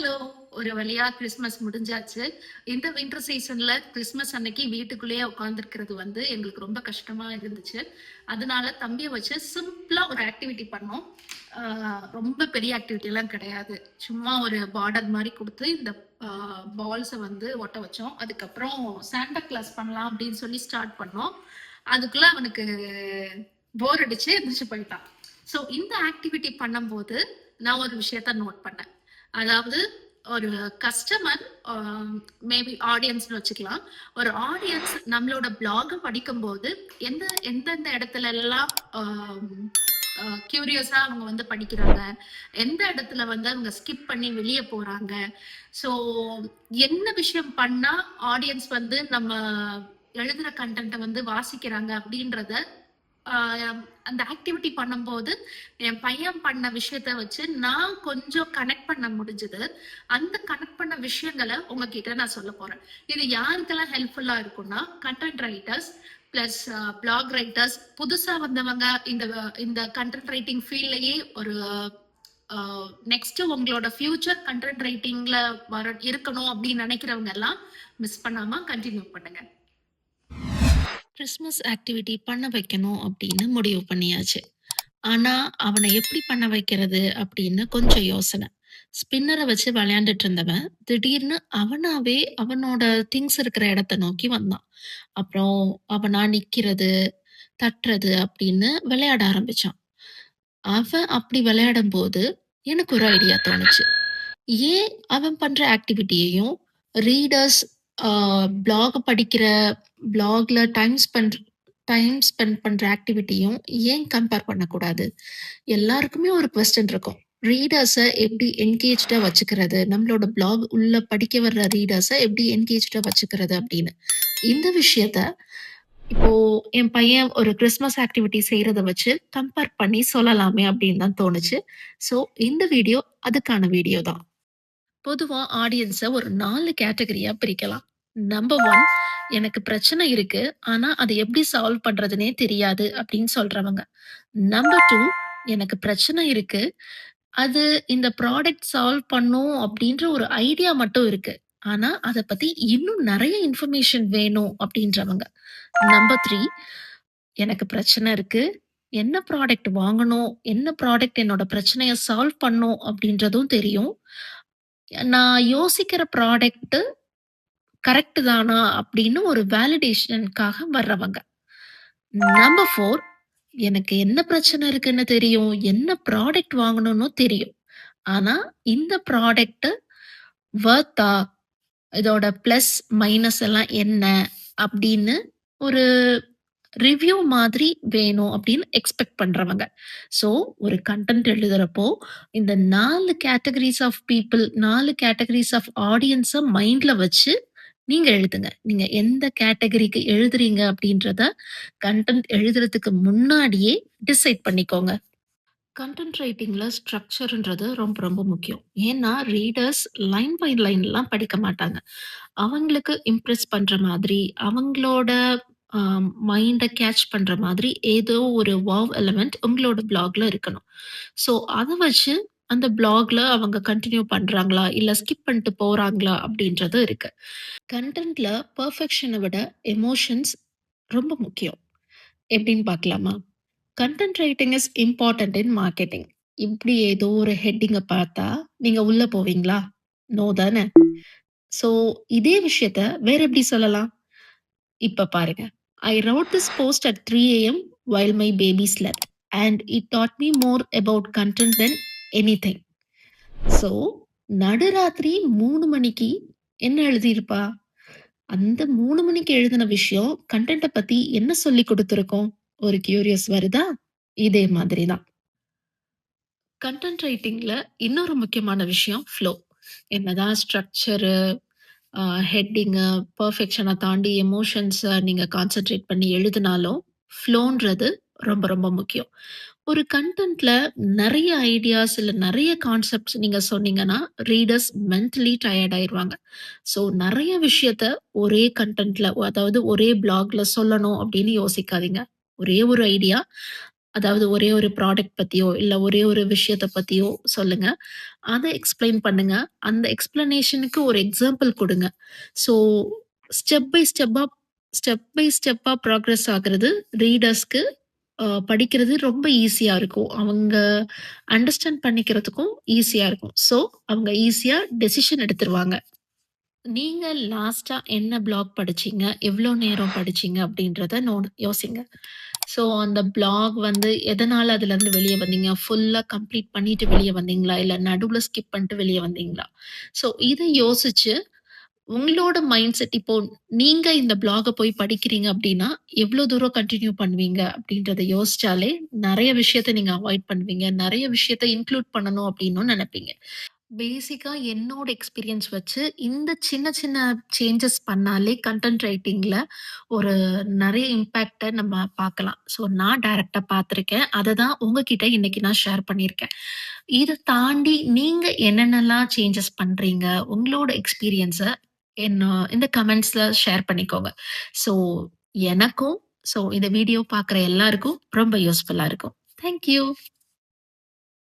Hello! ஒரு வழியா Christmas முடிஞ்சாச்சு. இந்த வின்டர் சீசன்ல கிறிஸ்மஸ் அன்னைக்கு வீட்டுக்குள்ளேயே உட்கார்ந்திருக்கிறது வந்து எங்களுக்கு ரொம்ப கஷ்டமா இருந்துச்சு. அதனால தம்பிய வச்சு சிம்பிளா ஒரு ஆக்டிவிட்டி பண்ணோம். ஆ ரொம்ப பெரிய ஆக்டிவிட்டிலாம் கிடையாது. சும்மா ஒரு பார்டர் மாரி குடுத்து இந்த பால்ஸ வந்து ஒட்ட வச்சோம். அதுக்கப்புறம் சாண்டா கிளாஸ் பண்ணலாம் அப்படின்னு சொல்லி ஸ்டார்ட் பண்ணோம். அதுக்குள்ள அவனுக்கு போர் அடிச்சு எந்திரிச்சு போயிட்டான். ஸோ இந்த ஆக்டிவிட்டி பண்ணும்போது நான் ஒரு விஷயத்த நோட் பண்ணேன். அதாவது ஒரு கஸ்டமர் மேபி ஆடியன்ஸ்னு வச்சுக்கலாம். ஒரு ஆடியன்ஸ் நம்மளோட பிளாக படிக்கும்போது எந்தெந்த இடத்துல எல்லாம் கியூரியஸா அவங்க வந்து படிக்கிறாங்க, எந்த இடத்துல வந்து அவங்க ஸ்கிப் பண்ணி வெளியே போறாங்க. ஸோ என்ன விஷயம் பண்ணா ஆடியன்ஸ் வந்து நம்ம எழுதுற கண்டென்ட்டை வந்து வாசிக்கிறாங்க அப்படின்றத அந்த ஆக்டிவிட்டி பண்ணும்போது என் பையன் பண்ண விஷயத்த வச்சு நான் கொஞ்சம் கனெக்ட் பண்ண முடிஞ்சது. அந்த கனெக்ட் பண்ண விஷயங்களை உங்ககிட்ட நான் சொல்ல போறேன். இது யாருக்கெல்லாம் ஹெல்ப்ஃபுல்லா இருக்கும்னா content writers plus blog writers, புதுசா வந்தவங்க இந்த இந்த கண்டென்ட் ரைட்டிங் ஃபீல்ட்லயே ஒரு நெக்ஸ்ட் உங்களோட ஃபியூச்சர் கண்டென்ட் ரைட்டிங்ல இருக்கணும் அப்படின்னு நினைக்கிறவங்க எல்லாம் மிஸ் பண்ணாம கண்டினியூ பண்ணுங்க. கிறிஸ்மஸ் ஆக்டிவிட்டி பண்ண வைக்கணும் அப்படின்னு முடிவு பண்ணியாச்சு. ஆனா, அவன எப்படி பண்ண வைக்கிறது அப்படின்னு கொஞ்சம் யோசனை. ஸ்பின்னர வச்சு விளையாண்டுட்டு இருந்தவன், திடீர்னு அவனாவே அவனோட திங்ஸ் இருக்கிற இடத்த நோக்கி வந்தான். அப்புறம் அவனா நிக்கிறது, தட்டுறது அப்படின்னு விளையாட ஆரம்பிச்சான். அவன் அப்படி விளையாடும்போது, எனக்கு ஒரு ஐடியா தோணுச்சு. ஏன் அவன் பண்ற ஆக்டிவிட்டியையும் ரீடர்ஸ் ஆ பிளாக் படிக்கிற பிளாக்ல டைம் ஸ்பெண்ட் பண்ற ஆக்டிவிட்டியும் ஏன் கம்பேர் பண்ணக்கூடாது? எல்லாருக்குமே ஒரு கொஸ்டின் இருக்கும். ரீடர்ஸ எப்படி என்கேஜ்டா வச்சுக்கிறது? நம்மளோட பிளாக் உள்ள படிக்க வர்ற ரீடர்ஸ எப்படி என்கேஜ்டா வச்சுக்கிறது அப்படின்னு. இந்த விஷயத்த இப்போ என் பையன் ஒரு கிறிஸ்மஸ் ஆக்டிவிட்டி செய்றத வச்சு கம்பேர் பண்ணி சொல்லலாமே அப்படின்னு தான் தோணுச்சு. ஸோ இந்த வீடியோ அதுக்கான வீடியோ தான். பொதுவா ஆடியன்ஸ ஒரு 4 கேட்டகரியா பிரிக்கலாம். நம்பர் 1 எனக்கு பிரச்சனை இருக்கு. ஆனா அத எப்படி சால்வ் பண்றதுன்னே தெரியாது அப்படின்னு சொல்றவங்க. நம்பர் 2 எனக்கு பிரச்சனை இருக்கு. அது இந்த ப்ராடக்ட் சால்வ் பண்ணும் அப்படின்ற ஒரு ஐடியா மட்டும் இருக்கு. ஆனா அத பத்தி இன்னும் நெறைய இன்ஃபர்மேஷன் வேணும் அப்படின்றவங்க. நம்பர் 3 எனக்கு பிரச்சனை இருக்கு. என்ன ப்ராடக்ட் வாங்கணும்? என்ன ப்ராடக்ட் என்னோட பிரச்சனைய சால்வ் பண்ணும் அப்படின்றதும் தெரியும். நான் யோசிக்கிற ப்ராடக்ட் கரெக்ட் தானா அப்படின்னு ஒரு வேலிடேஷன்க்காக வர்றவங்க. நம்பர் 4 எனக்கு என்ன பிரச்சனை இருக்குன்னு தெரியும். என்ன ப்ராடக்ட் வாங்கணும்னு தெரியும். ஆனா இந்த ப்ராடக்ட் வொர்த்தா? இதோட பிளஸ், மைனஸ் எல்லாம் என்ன? அப்படின்னு ஒரு ரிவ்யூ மாதிரி வேணும் அப்படின்னு எக்ஸ்பெக்ட் பண்றவங்க. ஸோ ஒரு கன்டென்ட் எழுதுறப்போ, இந்த 4 கேட்டகரீஸ் ஆஃப் பீப்பிள் 4 கேட்டகரீஸ் ஆஃப் ஆடியன்ஸ மைண்ட்ல வச்சு நீங்க எழுதுங்க. நீங்க எந்த கேட்டகரிக்கு எழுதுறீங்க அப்படின்றத கன்டென்ட் எழுதுறதுக்கு முன்னாடியே டிசைட் பண்ணிக்கோங்க. கன்டென்ட் ரைட்டிங்ல ஸ்ட்ரக்சர்ன்றது ரொம்ப ரொம்ப முக்கியம். ஏன்னா ரீடர்ஸ் லைன் பை லைன்லாம் படிக்க மாட்டாங்க. அவங்களுக்கு இம்ப்ரெஸ் பண்ற மாதிரி, அவங்களோட அ மைண்ட கேட்ச் பண்ற மாதிரி ஏதோ ஒரு வாவ் எலிமெண்ட் உங்களோட ப்ளாக்ல இருக்கணும். ஸோ அத வச்சு அந்த ப்ளாக்ல அவங்க கன்டின்யூ பண்றாங்களா? இல்ல ஸ்கிப் பண்ணிட்டு போறாங்களா? அப்படின்றது இருக்கு. கன்டென்ட்ல பெர்ஃபெக்ஷன விட எமோஷன்ஸ் ரொம்ப முக்கியம். எப்படின்னு பார்க்கலாமா? Content writing is important in marketing. இப்படி ஏதோ ஒரு ஹெட்டிங்க பார்த்தா, நீங்க உள்ள போவீங்களா? நோ தானே! ஸோ இதே விஷயத்த வேற எப்படி சொல்லலாம்? இப்ப பாருங்க. "I wrote this post at 3 AM while my baby slept and it taught me more about content than anything." So நடுராத்திரி 3 மணிக்கு என்ன எழுதியிருப்பா? அந்த 3 மணிக்கு எழுதின விஷயம் கன்டென்ட்ட பத்தி என்ன சொல்லிக் குடுத்திருக்கும்? ஒரு கியூரியஸ் வருதா? இதே மாதிரி தான். கன்டென்ட் ரைட்டிங்ல இன்னொரு முக்கியமான விஷயம் ஃப்ளோ. என்னதான் ஸ்ட்ரக்சரு, அ ஹெட்டிங்கு, பெர்ஃபெக்ஷன தாண்டி எமோஷன்ஸ நீங்க கான்சன்ட்ரேட் பண்ணி எழுதினாலும், ஃப்ளோன்றது ரொம்ப ரொம்ப முக்கியம். ஒரு கன்டென்ட்ல நெறைய ஐடியாஸ் இல்ல நெறைய கான்செப்ட்ஸ் நீங்க சொன்னீங்கன்னா, ரீடர்ஸ் மென்டலி டயர்ட் ஆயிருவாங்க. ஸோ நெறைய விஷயத்த ஒரே கன்டென்ட்ல அதாவது ஒரே ப்ளாக்ல சொல்லணும் அப்படின்னு யோசிக்காதீங்க. ஒரே ஒரு ஐடியா அதாவது ஒரே ஒரு ப்ராடக்ட் பத்தியோ, இல்ல ஒரே ஒரு விஷயத்த பத்தியோ சொல்லுங்க. அத எக்ஸ்ப்ளைன் பண்ணுங்க. அந்த எக்ஸ்ப்ளனேஷனுக்கு ஒரு எக்ஸாம்பிள் குடுங்க. ஸோ ஸ்டெப் பை ஸ்டெப்பா ப்ராக்ரஸ் ஆகுறது ரீடர்ஸ்க்கு படிக்கிறது ரொம்ப ஈஸியா இருக்கும். அவங்க அண்டர்ஸ்டாண்ட் பண்ணிக்கிறதுக்கும் ஈஸியா இருக்கும். ஸோ அவங்க ஈஸியா டெசிஷன் எடுத்துருவாங்க. நீங்க லாஸ்ட்டா என்ன ப்ளாக் படிச்சீங்க? எவ்ளோ நேரம் படிச்சீங்க? அப்படின்றத யோசிங்க. ஸோ அந்த ப்ளாக் வந்து எதனால அதுலருந்து வெளிய வந்தீங்க? ஃபுல்லா கம்ப்ளீட் பண்ணிட்டு வெளிய வந்தீங்களா? இல்ல நடுவுல ஸ்கிப் பண்ணிட்டு வெளிய வந்தீங்களா? ஸோ இத யோசிச்சு, உங்களோட மைண்ட் செட் இப்போ நீங்க இந்த ப்ளாக போய் படிக்கிறீங்க அப்படின்னா, எவ்ளோ தூரம் கன்டின்யூ பண்ணுவீங்க? அப்படின்றத யோசிச்சாலே, நெறைய விஷயத்த நீங்க அவாய்ட் பண்ணுவீங்க. நெறைய விஷயத்த இன்க்ளூட் பண்ணணும் அப்படின்னும் நெனைப்பீங்க. பேசிக்கா என்னோட எக்ஸ்பீரியன்ஸ் வச்சு, இந்த சின்ன சின்ன சேஞ்சஸ் பண்ணாலே கன்டென்ட் ரைட்டிங்ல ஒரு நெறைய இம்பேக்ட்ட நம்ம பார்க்கலாம். ஸோ நான் டைரக்ட்டா பார்த்துருக்கேன். அத தான் உங்ககிட்ட இன்னைக்கு நான் ஷேர் பண்ணியிருக்கேன். இத தாண்டி நீங்க என்னென்னலாம் சேஞ்சஸ் பண்றீங்க? உங்களோட எக்ஸ்பீரியன்ஸ என்ன இந்த கமெண்ட்ஸ்ல ஷேர் பண்ணிக்கோங்க. ஸோ எனக்கும், இந்த வீடியோ பார்க்குற எல்லாருக்கும் ரொம்ப யூஸ்ஃபுல்லா இருக்கும். Thank you.